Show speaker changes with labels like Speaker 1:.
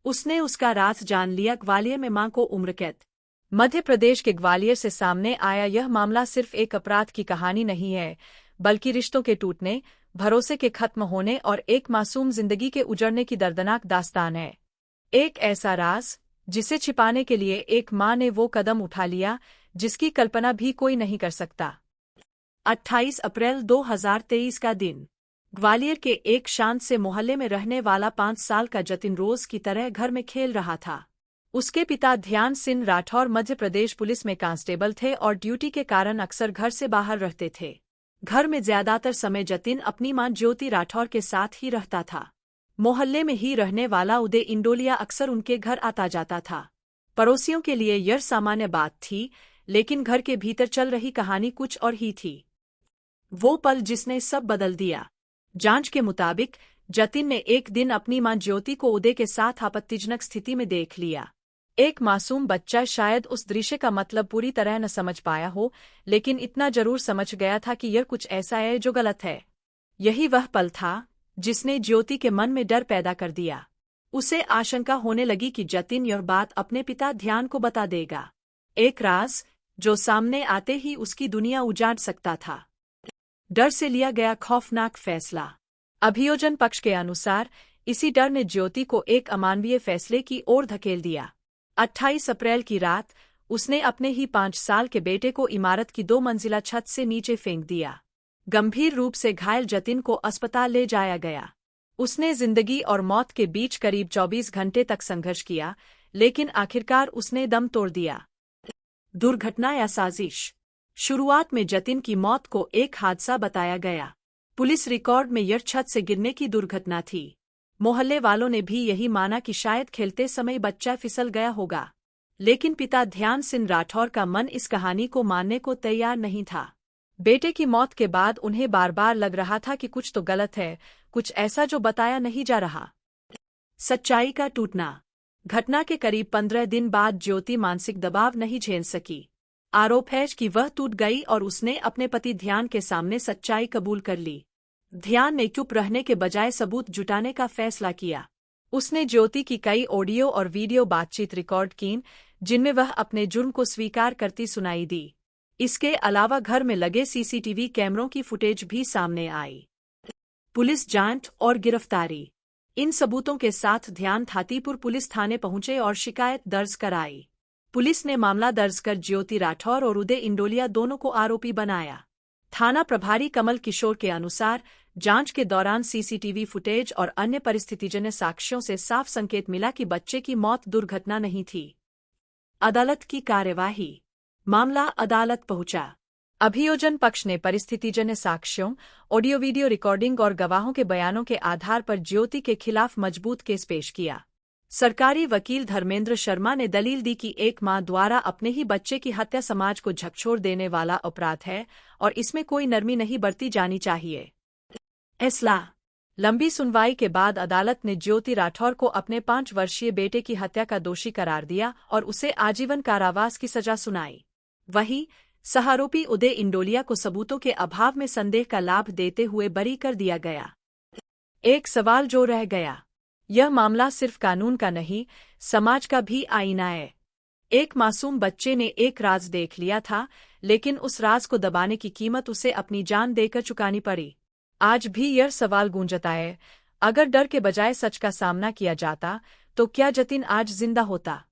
Speaker 1: उसने उसका राज जान लिया। ग्वालियर में मां को उम्रकैद। मध्य प्रदेश के ग्वालियर से सामने आया यह मामला सिर्फ एक अपराध की कहानी नहीं है, बल्कि रिश्तों के टूटने, भरोसे के खत्म होने और एक मासूम जिंदगी के उजड़ने की दर्दनाक दास्तान है। एक ऐसा राज जिसे छिपाने के लिए एक मां ने वो कदम उठा लिया जिसकी कल्पना भी कोई नहीं कर सकता। 28 अप्रैल 2023 का दिन। ग्वालियर के एक शांत से मोहल्ले में रहने वाला 5 साल का जतिन रोज की तरह घर में खेल रहा था। उसके पिता ध्यान सिंह राठौर मध्य प्रदेश पुलिस में कांस्टेबल थे और ड्यूटी के कारण अक्सर घर से बाहर रहते थे। घर में ज्यादातर समय जतिन अपनी मां ज्योति राठौर के साथ ही रहता था। मोहल्ले में ही रहने वाला उदय इंडोलिया अक्सर उनके घर आता जाता था। पड़ोसियों के लिए यह सामान्य बात थी, लेकिन घर के भीतर चल रही कहानी कुछ और ही थी। वो पल जिसने सब बदल दिया। जांच के मुताबिक जतिन ने एक दिन अपनी मां ज्योति को उदय के साथ आपत्तिजनक स्थिति में देख लिया। एक मासूम बच्चा शायद उस दृश्य का मतलब पूरी तरह न समझ पाया हो, लेकिन इतना जरूर समझ गया था कि यह कुछ ऐसा है जो गलत है। यही वह पल था जिसने ज्योति के मन में डर पैदा कर दिया। उसे आशंका होने लगी कि जतिन यह बात अपने पिता ध्यान को बता देगा। एक राज जो सामने आते ही उसकी दुनिया उजाड़ सकता था। डर से लिया गया खौफनाक फैसला। अभियोजन पक्ष के अनुसार इसी डर ने ज्योति को एक अमानवीय फैसले की ओर धकेल दिया। 28 अप्रैल की रात उसने अपने ही 5 साल के बेटे को इमारत की 2 मंजिला छत से नीचे फेंक दिया। गंभीर रूप से घायल जतिन को अस्पताल ले जाया गया। उसने जिंदगी और मौत के बीच करीब 24 घंटे तक संघर्ष किया, लेकिन आखिरकार उसने दम तोड़ दिया। दुर्घटना या साजिश। शुरुआत में जतिन की मौत को एक हादसा बताया गया। पुलिस रिकॉर्ड में यह छत से गिरने की दुर्घटना थी। मोहल्ले वालों ने भी यही माना कि शायद खेलते समय बच्चा फिसल गया होगा, लेकिन पिता ध्यान सिंह राठौर का मन इस कहानी को मानने को तैयार नहीं था। बेटे की मौत के बाद उन्हें बार बार लग रहा था कि कुछ तो गलत है, कुछ ऐसा जो बताया नहीं जा रहा। सच्चाई का टूटना। घटना के करीब 15 दिन बाद ज्योति मानसिक दबाव नहीं झेल सकी। आरोप है कि वह टूट गई और उसने अपने पति ध्यान के सामने सच्चाई कबूल कर ली। ध्यान ने चुप रहने के बजाय सबूत जुटाने का फैसला किया। उसने ज्योति की कई ऑडियो और वीडियो बातचीत रिकॉर्ड की, जिनमें वह अपने जुर्म को स्वीकार करती सुनाई दी। इसके अलावा घर में लगे सीसीटीवी कैमरों की फुटेज भी सामने आई। पुलिस जांच और गिरफ्तारी। इन सबूतों के साथ ध्यान थातीपुर पुलिस थाने पहुंचे और शिकायत दर्ज कराई। पुलिस ने मामला दर्ज कर ज्योति राठौर और उदय इंडोलिया दोनों को आरोपी बनाया। थाना प्रभारी कमल किशोर के अनुसार जांच के दौरान सीसीटीवी फुटेज और अन्य परिस्थितिजन्य साक्ष्यों से साफ संकेत मिला कि बच्चे की मौत दुर्घटना नहीं थी। अदालत की कार्यवाही। मामला अदालत पहुंचा। अभियोजन पक्ष ने परिस्थितिजन्य साक्ष्यों, ऑडियो वीडियो रिकॉर्डिंग और गवाहों के बयानों के आधार पर ज्योति के खिलाफ मजबूत केस पेश किया। सरकारी वकील धर्मेंद्र शर्मा ने दलील दी कि एक मां द्वारा अपने ही बच्चे की हत्या समाज को झकझोर देने वाला अपराध है और इसमें कोई नरमी नहीं बरती जानी चाहिए। फैसला। लंबी सुनवाई के बाद अदालत ने ज्योति राठौर को अपने 5 वर्षीय बेटे की हत्या का दोषी करार दिया और उसे आजीवन कारावास की सजा सुनाई। वहीं सहारोपी उदय इंडोलिया को सबूतों के अभाव में संदेह का लाभ देते हुए बरी कर दिया गया। एक सवाल जो रह गया। यह मामला सिर्फ कानून का नहीं, समाज का भी आईना है। एक मासूम बच्चे ने एक राज देख लिया था, लेकिन उस राज को दबाने की कीमत उसे अपनी जान देकर चुकानी पड़ी। आज भी यह सवाल गूंजता है, अगर डर के बजाय सच का सामना किया जाता, तो क्या जतिन आज जिंदा होता?